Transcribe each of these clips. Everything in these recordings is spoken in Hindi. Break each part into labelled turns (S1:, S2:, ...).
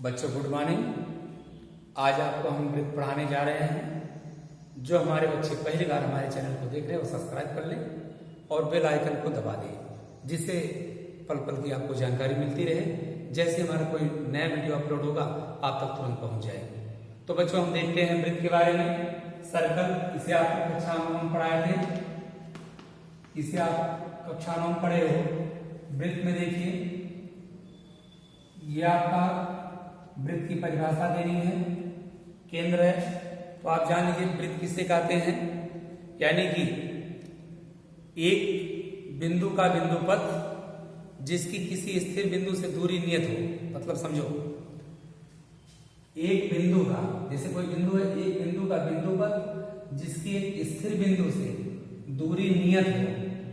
S1: बच्चों गुड मॉर्निंग। आज आपको हम वृत्त पढ़ाने जा रहे हैं। जो हमारे बच्चे पहली बार हमारे चैनल को देख रहे हैं वो सब्सक्राइब कर लें और बेल आइकन को दबा दें, जिससे पल पल की आपको जानकारी मिलती रहे। जैसे हमारा कोई नया वीडियो अपलोड होगा आप तक तुरंत पहुंच जाएगी। तो बच्चों हम देखते हैं वृत्त के बारे में। सर्कल, इसे आप कक्षा 9 में पढ़ाए थे, इसे आप कक्षा 9 में पढ़े हो। वृत्त में देखिए, ये आपका वृत्त की परिभाषा देनी है। केंद्र है तो आप जान लीजिए वृत्त किसे कहते हैं, यानी कि एक बिंदु का बिंदु पथ जिसकी किसी स्थिर बिंदु से दूरी नियत हो। मतलब समझो, एक बिंदु का, जैसे कोई बिंदु है, एक बिंदु का बिंदु पथ जिसकी एक स्थिर बिंदु से दूरी नियत हो।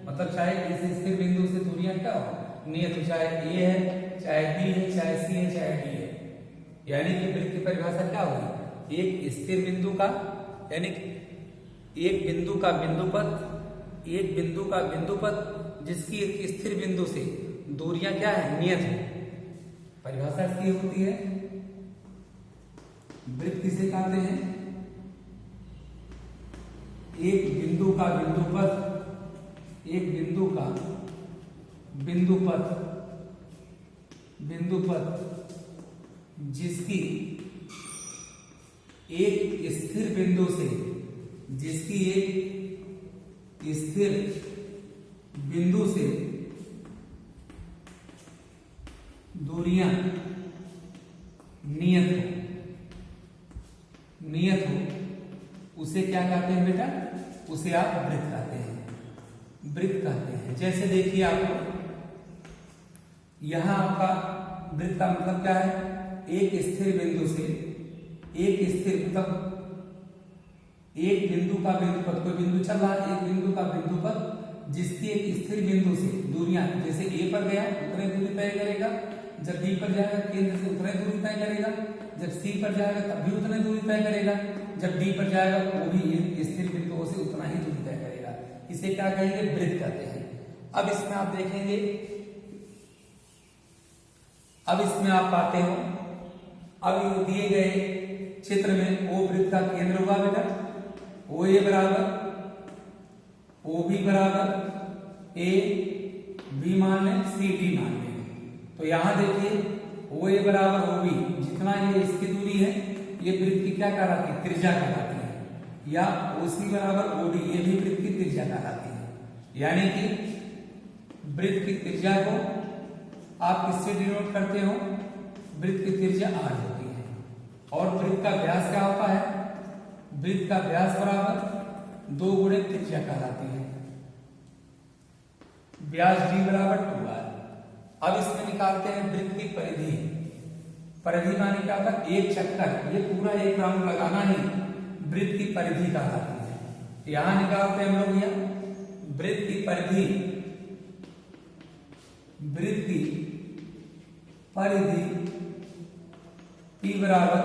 S1: मतलब चाहे इस स्थिर बिंदु से दूरियां क्या हो, नियत हो। चाहे ए है, चाहे बी है, चाहे सी है, चाहे डी है। यानी कि वृत्त की परिभाषा क्या होगी, एक स्थिर बिंदु का, यानी एक बिंदु का बिंदु पथ, एक बिंदु का बिंदु पथ जिसकी एक स्थिर बिंदु से दूरियां क्या है, नियत है। परिभाषा इसकी होती है। वृत्त किसे कहते हैं, एक बिंदु का बिंदु पथ, एक बिंदु का बिंदु पथ, बिंदु पथ जिसकी एक स्थिर बिंदु से, जिसकी एक स्थिर बिंदु से दूरियां नियत हो, नियत हो, उसे क्या कहते हैं बेटा, उसे आप वृत्त कहते हैं, वृत्त कहते हैं। जैसे देखिए आप यहां आपका वृत्त का मतलब क्या है, एक स्थिर बिंदु से, एक स्थिर मतलब एक बिंदु का बिंदु पथ, कोई बिंदु चल रहा है, एक बिंदु का बिंदु पथ जिसकी एक स्थिर बिंदु से दूरियां, जैसे ए पर गया उतने दूरी तय करेगा, जब बी पर जाएगा केंद्र से उतने दूरी तय करेगा, जब सी पर जाएगा तब भी उतने दूरी तय करेगा, जब डी पर जाएगा वो भी स्थिर बिंदुओं से उतना ही दूरी तय करेगा। इसे क्या कहेंगे, वृत्त कहते हैं। अब इसमें आप देखेंगे, अब इसमें आप पाते हो, अब दिए गए चित्र में ओ वृत्त का केंद्र हुआ बेटा, ओ ए बराबर ओ बी बराबर ए बी मान लें, सी डी मान लें। तो यहां देखिए ओ ए बराबर ओ बी, जितना ये इसकी दूरी है ये वृत्त की क्या कहलाती है, त्रिज्या कहलाती है। या ओ सी बराबर ओ डी, ये भी वृत्त की त्रिज्या कहलाती है। यानी कि वृत्त की त्रिज्या को आप किससे डिनोट करते हो, वृत्त की त्रिज्या आर होती है। और वृत्त का व्यास क्या होता है, वृत्त का व्यास बराबर 2 गुणे त्रिज्या कहलाती है। व्यास डी बराबर 2r। अब इसमें निकालते हैं वृत्त की परिधि। परिधि माने क्या होता है, एक चक्कर, ये पूरा एक राउंड लगाना ही वृत्त की परिधि कहलाती है। यहां निकालते हैं हम लोग यह वृत्त की परिधि, वृत्त की परिधि P बराबर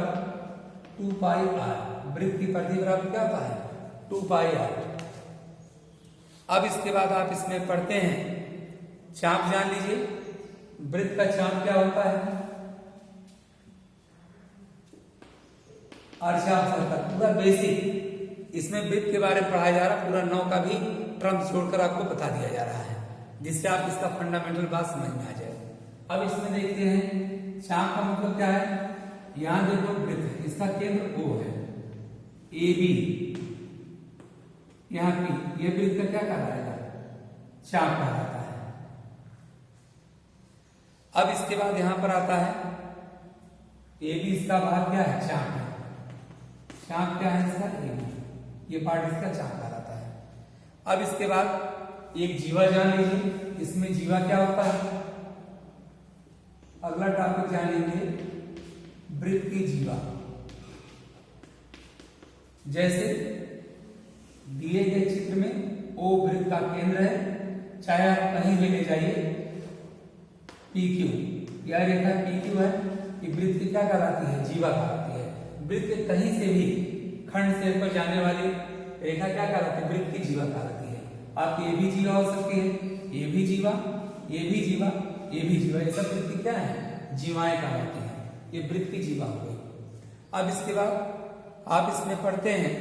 S1: 2 पाई r। वृत्त की परिधि बराबर क्या होता है, 2 पाई r। अब इसके बाद आप इसमें पढ़ते हैं चाप, जान लीजिए वृत्त का चाप क्या होता है, अर्चाप सर्कल, पूरा बेसिक इसमें वृत्त के बारे में पढ़ाया जा रहा, पूरा 9 का भी टर्म्स जोड़कर आपको बता दिया जा रहा है, जिससे आप इसका फंडामेंटल बात समझ में आ जाए। अब इसमें देखते हैं चाप का मतलब क्या है। यहां देखो वृत्त, इसका केंद्र O है, ए बी, यहां P, ये वृत्त का क्या कहलाएगा, चाप कहलाता है। अब इसके बाद यहां पर आता है ए बी, इसका भाग क्या है, चाप है। चाप क्या है इसका, ए बी, ये पार्ट इसका चाप कहलाता है। अब इसके बाद एक जीवा जान लीजिए, इसमें जीवा क्या होता है। अगला टॉपिक जानेंगे वृत्त की जीवा। जैसे दिए गए चित्र में O वृत्त का केंद्र है, चाहे आप कहीं भी ले जाइए, PQ, यह रेखा PQ है, ये वृत्त की क्या कहलाती है, जीवा कहलाती है। वृत्त के कहीं से भी खंड से पर जाने वाली रेखा क्या कहलाती है, वृत्त की जीवा कहलाती है। आपकी ये भी जीवा हो सकती है, ये भी जीवा, ये भी जीवा, ये भी जीवा, ये सब वृत्त क्या है, जीवाएं कहलाती हैं। ये वृत्त की जीवा हो गई। अब इसके बाद आप इसमें पढ़ते हैं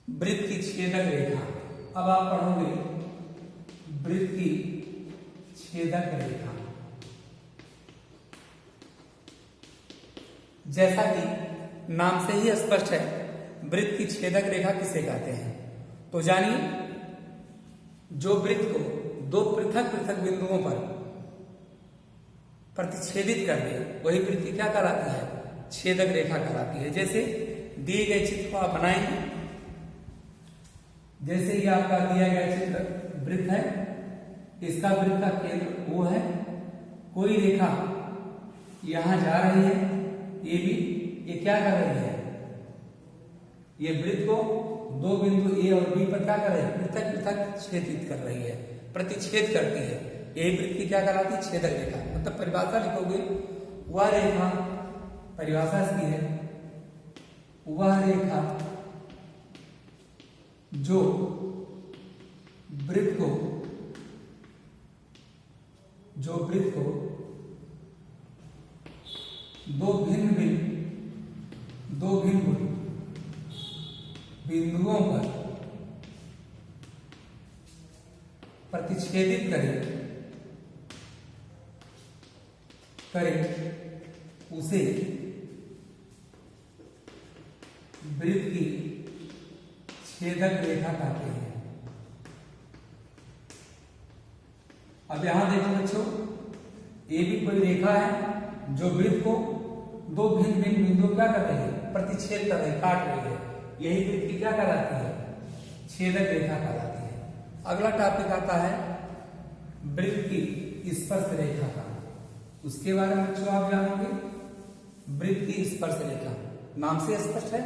S1: वृत्त की छेदक रेखा। अब आप पढ़ोगे वृत्त की छेदक रेखा। जैसा कि नाम से ही स्पष्ट है, वृत्त की छेदक रेखा किसे कहते हैं। तो जानिए, जो वृत्त को दो पृथक पृथक बिंदुओं पर प्रतिच्छेदित कर दे वही वृत्त क्या कहलाती है, छेदक रेखा कहलाती है। जैसे दिए गए चित्र को आप बनाएंगे, जैसे ये आपका दिया गया चित्र वृत्त है, इसका वृत्त का केंद्र O है, कोई रेखा यहां जा रही है ये भी, ये क्या कर रही है, ये वृत्त को दो बिंदु A और B पर क्या कर रही है, पृथक पृथक छेदित कर रही है, प्रतिच्छेद करती है। यही वृत्त की क्या कहलाती है, छेदक रेखा। मतलब परिभाषा लिखोगे, वह रेखा, परिभाषा इसकी है, वह रेखा जो वृत्त को दो भिन्न बिंदुओं पर प्रतिच्छेदित करे उसे वृत्त की छेदक रेखा कहते हैं। अब यहां देखो बच्चों, ये भी कोई रेखा है जो वृत्त को दो भिन्न बिंदुओं क्या कर रही है, प्रतिच्छेद कर रही है, काट रही है। यही वृत्त की क्या कहलाती है, छेदक रेखा कहलाती है। अगला टॉपिक आता है वृत्त की स्पर्श रेखा का। उसके बारे में बच्चों आप जानोगे, वृत्त की स्पर्श रेखा नाम से स्पष्ट है।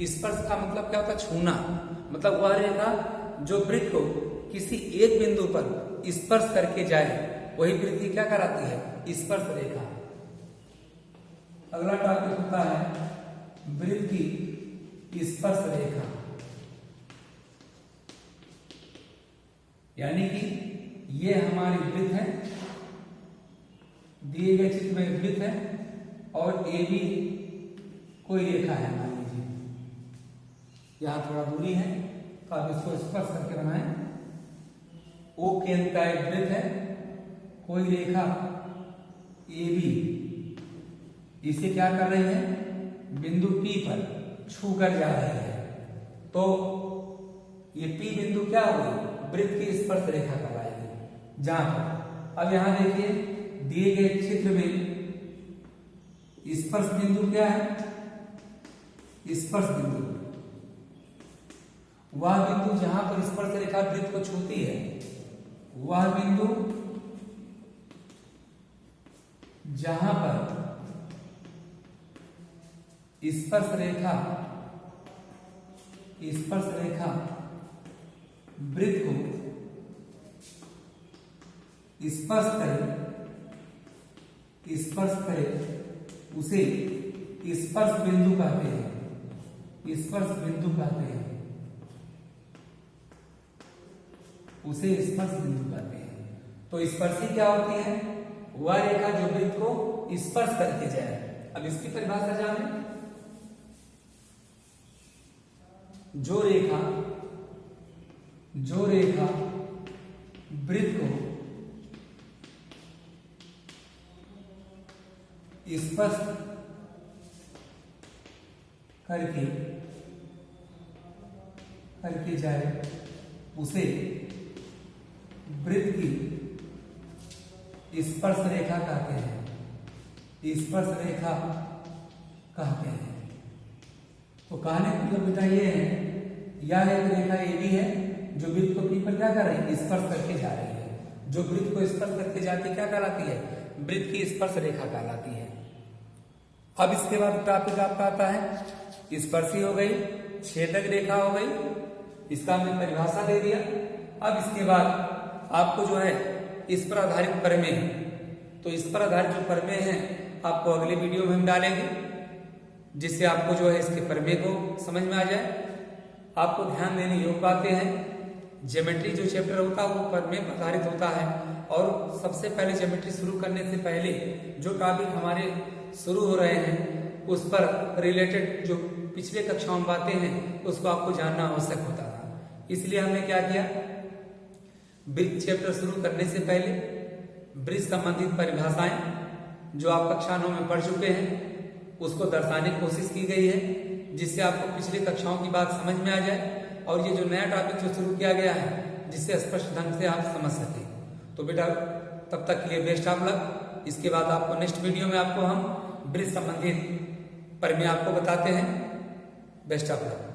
S1: स्पर्श का मतलब क्या होता है, छूना। मतलब वह रेखा जो वृत्त को किसी एक बिंदु पर स्पर्श करके जाए वही वृत्त की क्या कहलाती है, स्पर्श रेखा। अगला टॉपिक होता है वृत्त की स्पर्श रेखा, यानी कि ये हमारी वृत्त है, दिए गए चित्र में वृत्त है और ए भी कोई रेखा है, मान लीजिए यहां थोड़ा दूरी है तो आप इसको स्पर्श करके बनाएं। ओ केंद्र का एक वृत्त है, कोई रेखा ए बी इसे क्या कर रही है, बिंदु P पर छू कर जा रही है, तो ये P बिंदु क्या होगी, वृत्त की स्पर्श रेखा कहलाएगी। जहां पर अब यहां देखिए दिए गए चित्र में स्पर्श बिंदु क्या है, स्पर्श बिंदु वह बिंदु जहां पर स्पर्श रेखा वृत्त को छूती है, वह बिंदु जहां पर स्पर्श रेखा वृत्त को स्पर्श करे उसे स्पर्श बिंदु कहते हैं, स्पर्श बिंदु कहते हैं, उसे स्पर्श बिंदु कहते हैं। तो स्पर्शी क्या होती है, वह रेखा जो वृत्त को स्पर्श करके जाए। अब इसकी परिभाषा जाने, जो रेखा वृत्त को स्पर्श करके जाए उसे वृत्त की स्पर्श रेखा कहते हैं, स्पर्श रेखा कहते हैं। तो कहने का मतलब बेटा ये है, यह एक रेखा ये भी है जो वृत्त को P पर क्या कर रही है, स्पर्श करके जा रही है। जो वृत्त को स्पर्श करके जाती क्या कहलाती है, वृत्त की स्पर्श रेखा कहलाती है। अब इसके बाद टॉपिक आपका आता है स्पर्शी हो गई, छेदक रेखा हो गई, इसका हमने परिभाषा दे दिया। अब इसके बाद आपको जो है इस पर आधारित प्रमेय, तो इस पर आधारित जो प्रमेय है आपको अगले वीडियो में हम डालेंगे, जिससे आपको जो है इसके प्रमेय को समझ में आ जाए। आपको ध्यान देने योग्य बातें हैं, ज्योमेट्री जो चैप्टर होता है वो प्रमेय पर आधारित होता है और सबसे पहले ज्योमेट्री शुरू करने से पहले जो टॉपिक हमारे शुरू हो रहे हैं उस पर रिलेटेड जो पिछले कक्षाओं में बातें हैं उसको आपको जानना आवश्यक होता था। इसलिए हमने क्या किया, ब्रिज चैप्टर शुरू करने से पहले ब्रिज संबंधित परिभाषाएं जो आप कक्षा 9 में पढ़ चुके हैं उसको दर्शाने की कोशिश की गई है, जिससे आपको पिछली कक्षाओं की बात समझ में आ जाए और ये जो नया टॉपिक जो शुरू किया गया है जिससे स्पष्ट ढंग से आप समझ सके। तो बेटा तब तक के लिए बेस्ट ऑफ लक। इसके बाद आपको नेक्स्ट वीडियो में आपको हम ब्रिज संबंधित पर में आपको बताते हैं। Best of luck.